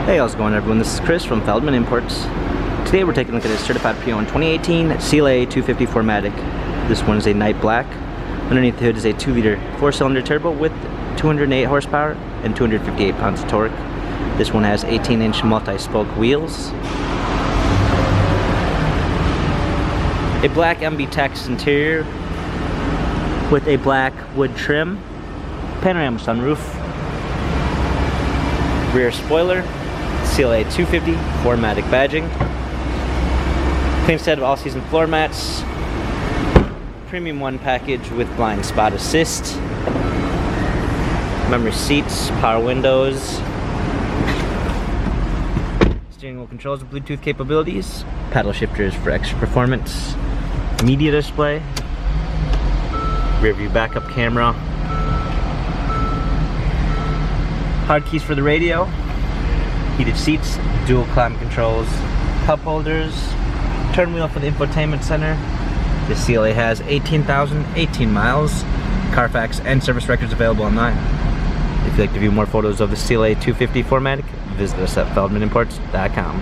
Hey, how's it going everyone? This is Chris from Feldmann Imports. Today we're taking a look at a certified pre-owned 2018 CLA 250 4MATIC. This one is a night black. Underneath the hood is a 2-liter 4-cylinder turbo with 208 horsepower and 258 pounds of torque. This one has 18-inch multi-spoke wheels. A black MB Tex interior with a black wood trim, panorama sunroof, rear spoiler, CLA 250 4MATIC badging, clean set of all-season floor mats, premium 1 package with blind spot assist, memory seats, power windows, steering wheel controls with Bluetooth capabilities, paddle shifters for extra performance, media display, rear view backup camera, hard keys for the radio, heated seats, dual climate controls, cup holders, turn wheel for the infotainment center. This CLA has 18,018 miles, Carfax and service records available online. If you'd like to view more photos of the CLA 250 4MATIC, visit us at feldmanimports.com.